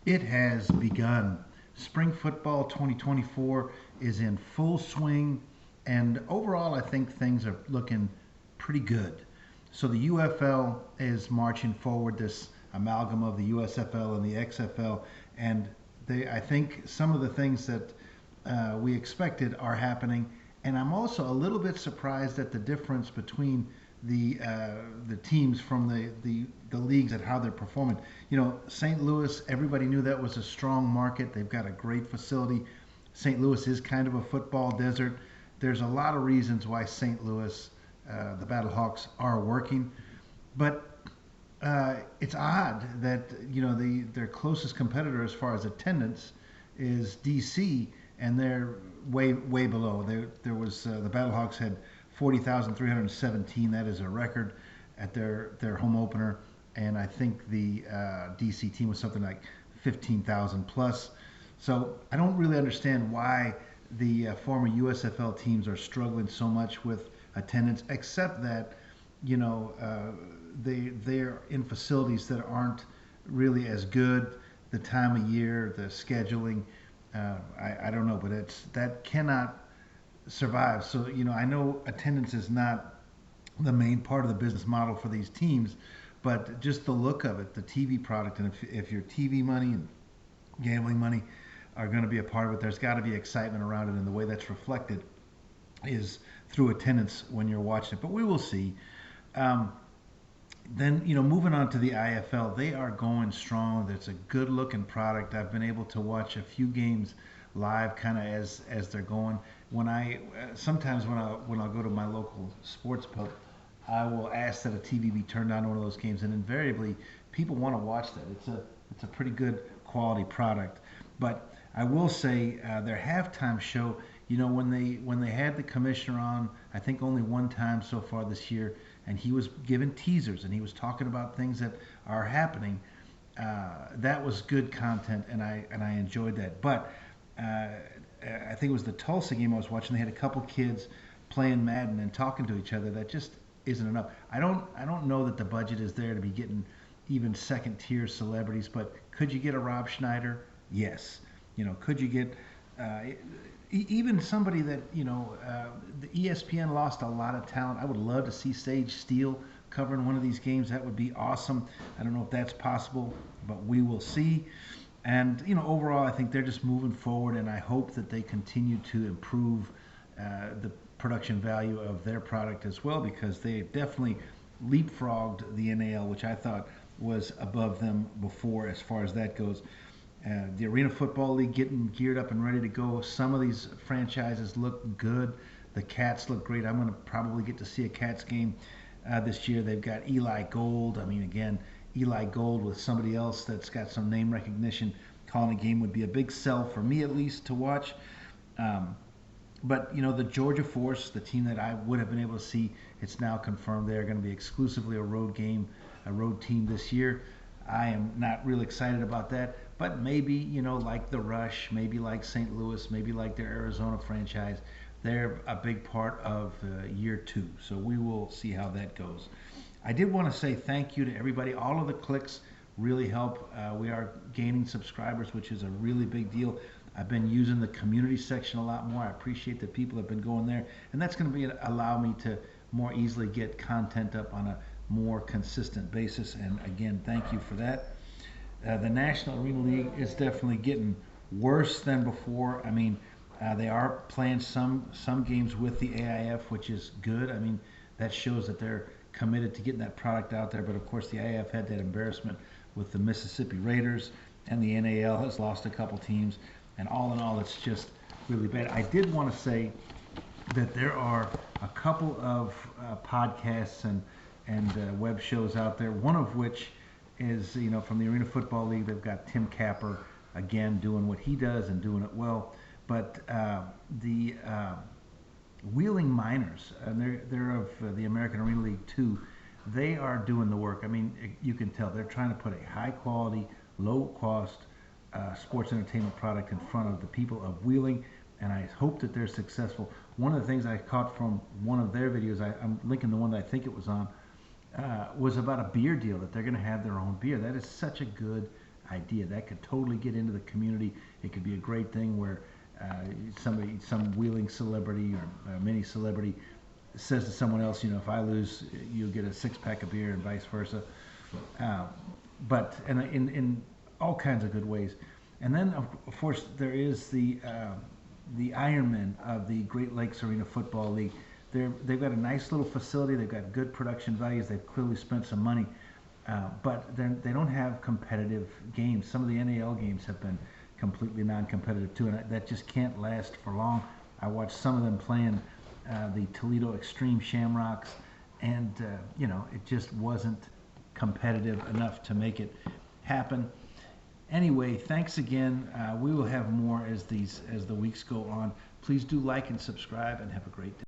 It has begun. Spring football 2024 is in full swing, and overall, I think things are looking pretty good. So the UFL is marching forward, this amalgam of the USFL and the XFL, and I think some of the things that we expected are happening. And I'm also a little bit surprised at the difference between the teams from the leagues and how they're performing. You know, St. Louis, everybody knew that was a strong market. They've got a great facility. St. Louis is kind of a football desert. There's a lot of reasons why St. Louis, the Battlehawks, are working, but it's odd that their closest competitor as far as attendance is DC, and they're way below. There was the Battlehawks had 40,317. That is a record at their home opener, and I think the DC team was something like 15,000 plus. So I don't really understand why the former USFL teams are struggling so much with attendance, except that you know they're in facilities that aren't really as good. The time of year, the scheduling, I don't know, but that cannot survive. So I know attendance is not the main part of the business model for these teams, but just the look of it, the TV product, and if your TV money and gambling money are going to be a part of it, there's got to be excitement around it, and the way that's reflected is through attendance when you're watching it. But we will see. Um, then moving on to the IFL, they are going strong. It's a good looking product. I've been able to watch a few games live, kind of as they're going. When I sometimes when I go to my local sports pub, I will ask that a TV be turned on to one of those games, and invariably people want to watch that. It's a pretty good quality product. But I will say their halftime show. When they had the commissioner on, I think only one time so far this year, and he was giving teasers and he was talking about things that are happening. That was good content, and I enjoyed that. But I think it was the Tulsa game I was watching. They had a couple kids playing Madden and talking to each other. That just isn't enough. I don't know that the budget is there to be getting even second tier celebrities. But could you get a Rob Schneider? Yes. Could you get uh, even somebody that the ESPN lost a lot of talent. I would love to see Sage Steele covering one of these games. That would be awesome. I don't know if that's possible, but we will see. And overall, I think they're just moving forward, and I hope that they continue to improve the production value of their product as well, because they definitely leapfrogged the NAL, which I thought was above them before as far as that goes. The Arena Football League getting geared up and ready to go. Some of these franchises look good. The Cats look great. I'm going to probably get to see a Cats game this year. They've got Eli Gold. I mean, again, Eli Gold with somebody else that's got some name recognition calling a game would be a big sell for me, at least, to watch. Um, but the Georgia Force, the team that I would have been able to see, it's now confirmed they're going to be exclusively a road game, a road team this year. I am not real excited about that, but maybe like the Rush, maybe like St. Louis, maybe like their Arizona franchise, they're a big part of year two. So we will see how that goes. I did want to say thank you to everybody. All of the clicks really help. We are gaining subscribers, which is a really big deal. I've been using the community section a lot more. I appreciate that people have been going there, and that's going to allow me to more easily get content up on a more consistent basis. And again, thank you for that. The National Arena League is definitely getting worse than before. I mean, they are playing some games with the AIF, which is good. I mean, that shows that they're committed to getting that product out there. But of course, the AIF had that embarrassment with the Mississippi Raiders, and the NAL has lost a couple teams. And all in all, it's just really bad. I did want to say that there are a couple of podcasts and web shows out there. One of which is from the Arena Football League. They've got Tim Capper again doing what he does and doing it well. But the Wheeling Miners, and they're of the American Arena League too. They are doing the work. I mean, you can tell they're trying to put a high quality, low cost sports entertainment product in front of the people of Wheeling, and I hope that they're successful. One of the things I caught from one of their videos, I'm linking the one that I think it was on, was about a beer deal, that they're going to have their own beer. That is such a good idea. That could totally get into the community. It could be a great thing where some wheeling celebrity or a mini celebrity says to someone else, if I lose, you'll get a 6-pack of beer, and vice versa. But in all kinds of good ways. And then, of course, there is the Ironmen of the Great Lakes Arena Football League. They've got a nice little facility. They've got good production values. They've clearly spent some money. But they don't have competitive games. Some of the NAL games have been completely non-competitive too, and that just can't last for long. I watched some of them playing the Toledo Extreme Shamrocks, and it just wasn't competitive enough to make it happen. Anyway, thanks again. We will have more as the weeks go on. Please do like and subscribe, and have a great day.